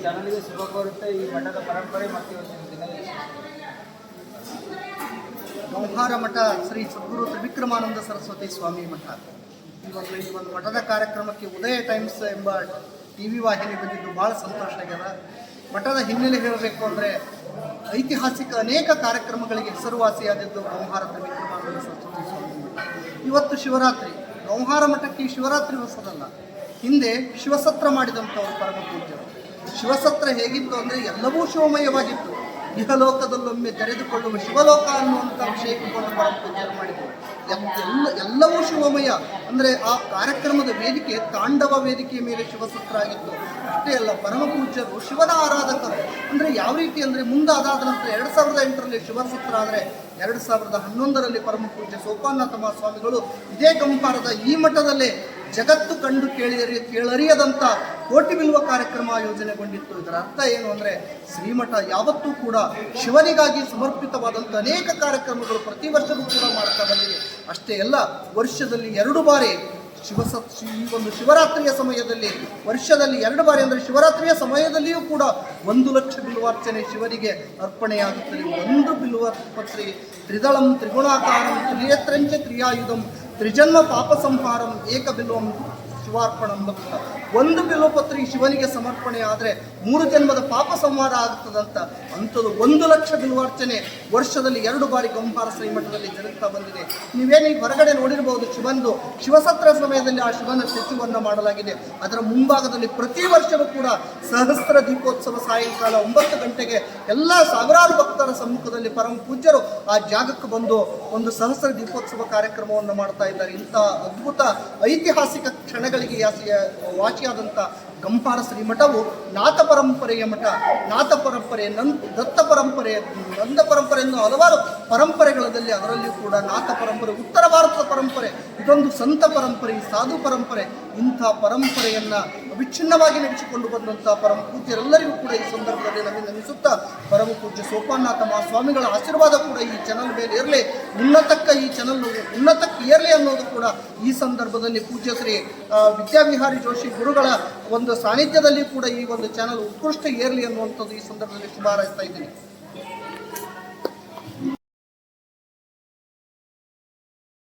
ಚಾನಲ್ಗೆ ಶುಭ ಕೋರುತ್ತೆ. ಈ ಮಠದ ಪರಂಪರೆ ಮತ್ತು ಇವತ್ತಿನ ದಿನ ಗಂಹಾರ ಮಠ ಶ್ರೀ ಸದ್ಗುರು ತ್ರಿವಿಕ್ರಮಾನಂದ ಸರಸ್ವತಿ ಸ್ವಾಮಿ ಮಠ. ಈ ಒಂದು ಮಠದ ಕಾರ್ಯಕ್ರಮಕ್ಕೆ ಉದಯ ಟೈಮ್ಸ್ ಎಂಬ TV ವಾಹಿನಿ ಬಂದಿದ್ದು ಭಾಳ ಸಂತೋಷ ಆಗ್ಯದ. ಮಠದ ಹಿನ್ನೆಲೆ ಹೇಳಬೇಕು ಅಂದರೆ ಐತಿಹಾಸಿಕ ಅನೇಕ ಕಾರ್ಯಕ್ರಮಗಳಿಗೆ ಹೆಸರುವಾಸಿಯಾದದ್ದು ಗಂಹಾರ ತ್ರಿವಿಕ್ರಮಾನಂದ ಸರಸ್ವತಿ ಸ್ವಾಮಿ ಮಠ. ಇವತ್ತು ಶಿವರಾತ್ರಿ. ಗಂಹಾರ ಮಠಕ್ಕೆ ಶಿವರಾತ್ರಿ ಹೊಸದಲ್ಲ, ಹಿಂದೆ ಶಿವಸತ್ರ ಮಾಡಿದಂಥವರು ಪರಮ ಪೂಜ್ಯರು. ಶಿವಸತ್ರ ಹೇಗಿತ್ತು ಅಂದರೆ ಎಲ್ಲವೂ ಶಿವಮಯವಾಗಿತ್ತು. ಇಹಲೋಕದಲ್ಲೊಮ್ಮೆ ತೆರೆದುಕೊಳ್ಳುವ ಶಿವಲೋಕ ಅನ್ನುವಂಥ ವಿಷಯವನ್ನು ಪರಮ ಪೂಜ್ಯರು ಮಾಡಿದರು. ಎಲ್ಲವೂ ಶಿವಮಯ ಅಂದರೆ ಆ ಕಾರ್ಯಕ್ರಮದ ವೇದಿಕೆ ತಾಂಡವ ವೇದಿಕೆಯ ಮೇಲೆ ಶಿವಸತ್ರ ಆಗಿತ್ತು. ಅಷ್ಟೇ ಅಲ್ಲ, ಪರಮ ಪೂಜ್ಯರು ಶಿವನ ಆರಾಧಕರು. ಅಂದರೆ ಯಾವ ರೀತಿ ಅಂದರೆ ಮುಂದಾದ ನಂತರ 2008ರಲ್ಲಿ ಶಿವಸತ್ರ ಆದರೆ 2011ರಲ್ಲಿ ಪರಮ ಪೂಜ್ಯ ಸೋಪಾನಾಥ ಮಹಾಸ್ವಾಮಿಗಳು ಇದೇ ಗಂಹಾರದ ಈ ಮಠದಲ್ಲೇ ಜಗತ್ತು ಕಂಡು ಕೇಳರಿಯದಂಥ ಕೋಟಿ ಬಿಲ್ವ ಕಾರ್ಯಕ್ರಮ ಆಯೋಜನೆಗೊಂಡಿತ್ತು. ಇದರ ಅರ್ಥ ಏನು ಅಂದರೆ ಶ್ರೀಮಠ ಯಾವತ್ತೂ ಕೂಡ ಶಿವನಿಗಾಗಿ ಸಮರ್ಪಿತವಾದಂಥ ಅನೇಕ ಕಾರ್ಯಕ್ರಮಗಳು ಪ್ರತಿ ವರ್ಷವೂ ಕೂಡ ಮಾಡ್ತಾ ಬಂದಿದೆ. ಅಷ್ಟೇ ಅಲ್ಲ, ವರ್ಷದಲ್ಲಿ 2 ಬಾರಿ ಈ ಒಂದು ಶಿವರಾತ್ರಿಯ ಸಮಯದಲ್ಲಿ ವರ್ಷದಲ್ಲಿ 2 ಬಾರಿ ಅಂದರೆ ಶಿವರಾತ್ರಿಯ ಸಮಯದಲ್ಲಿಯೂ ಕೂಡ 1 ಲಕ್ಷ ಬಿಲ್ವಾರ್ಚನೆ ಶಿವನಿಗೆ ಅರ್ಪಣೆಯಾಗುತ್ತದೆ. 1 ಬಿಲ್ವಪತ್ರಿ ತ್ರಿದಳಂ ತ್ರಿಗುಣಾಕಾರಂ ತ್ರಿನೇತ್ರಂಚ ಕ್ರಿಯಾಯುಧಂ ತ್ರಿಜನ್ಮ ಪಾಪ ಸಂಹಾರಂ ಏಕ ಬಿಲ್ವಂ ಶಿವಾರ್ಪಣಂ ಭಕ್ತ. 1 ಬಿಲ್ವಪತ್ರಿ ಶಿವನಿಗೆ ಸಮರ್ಪಣೆ ಆದರೆ 3 ಜನ್ಮದ ಪಾಪ ಸಂಹಾರ ಆಗ್ತದಂತ. ಅಂಥದ್ದು 1 ಲಕ್ಷ ಬಿಲ್ವಾರ್ಚನೆ ವರ್ಷದಲ್ಲಿ 2 ಬಾರಿ ಗಂಹಾರ ಶ್ರೀಮಠದಲ್ಲಿ ಜರುಗ್ತಾ ಬಂದಿದೆ. ನೀವೇನೀಗ ಹೊರಗಡೆ ನೋಡಿರಬಹುದು, ಶಿವಸತ್ರ ಸಮಯದಲ್ಲಿ ಆ ಶಿವನ ಸ್ಟ್ಯಾಚ್ಯೂವನ್ನು ಮಾಡಲಾಗಿದೆ. ಅದರ ಮುಂಭಾಗದಲ್ಲಿ ಪ್ರತಿ ವರ್ಷವೂ ಕೂಡ ಸಹಸ್ರ ದೀಪೋತ್ಸವ ಸಾಯಂಕಾಲ 9 ಗಂಟೆಗೆ ಎಲ್ಲ ಸಾವಿರಾರು ಭಕ್ತರ ಸಮ್ಮುಖದಲ್ಲಿ ಪರಮ ಪೂಜ್ಯರು ಆ ಜಾಗಕ್ಕೆ ಬಂದು ಒಂದು ಸಹಸ್ರ ದೀಪೋತ್ಸವ ಕಾರ್ಯಕ್ರಮವನ್ನು ಮಾಡ್ತಾ ಇದ್ದಾರೆ. ಇಂಥ ಅದ್ಭುತ ಐತಿಹಾಸಿಕ ಕ್ಷಣಗಳಿಗೆ ವಾಸಿಯಾದಂಥ ಗಂಹಾರ ಶ್ರೀಮಠವು ನಾಥ ಪರಂಪರೆಯ ಮಠ. ನಾಥ ಪರಂಪರೆ, ದತ್ತ ಪರಂಪರೆ, ನಂದ ಪರಂಪರೆಯನ್ನು ಹಲವಾರು ಪರಂಪರೆಗಳಲ್ಲಿ ಅದರಲ್ಲಿಯೂ ಕೂಡ ನಾಥ ಪರಂಪರೆ, ಉತ್ತರ ಭಾರತದ ಪರಂಪರೆ, ಇದೊಂದು ಸಂತ ಪರಂಪರೆ, ಸಾಧು ಪರಂಪರೆ. ಇಂಥ ಪರಂಪರೆಯನ್ನು ಅವಿಚ್ಛಿನ್ನವಾಗಿ ನಡೆಸಿಕೊಂಡು ಬಂದಂಥ ಪರಮ ಪೂಜ್ಯರೆಲ್ಲರಿಗೂ ಕೂಡ ಈ ಸಂದರ್ಭದಲ್ಲಿ ನಮಿಸುತ್ತಾ ಪರಮ ಪೂಜ್ಯ ಸೋಪಾನಾಥ ಮಹಾಸ್ವಾಮಿಗಳ ಆಶೀರ್ವಾದ ಕೂಡ ಈ ಚಾನಲ್ ಮೇಲೆ ಇರಲಿ, ಈ ಚಾನಲ್ ಉನ್ನತಕ್ಕೆ ಏರಲಿ ಅನ್ನೋದು ಕೂಡ ಈ ಸಂದರ್ಭದಲ್ಲಿ ಪೂಜ್ಯ ಶ್ರೀ ವಿದ್ಯಾವಿಹಾರಿ ಜೋಶಿ ಗುರುಗಳ ಒಂದು ಸಾನ್ನಿಧ್ಯದಲ್ಲಿ ಕೂಡ ಈ ಒಂದು ಚಾನಲ್ ಉತ್ಕೃಷ್ಟ ಏರಲಿ ಅನ್ನುವಂಥದ್ದು ಈ ಸಂದರ್ಭದಲ್ಲಿ ಶುಭ ಹಾರೈಸ್ತಾ ಇದ್ದೀನಿ.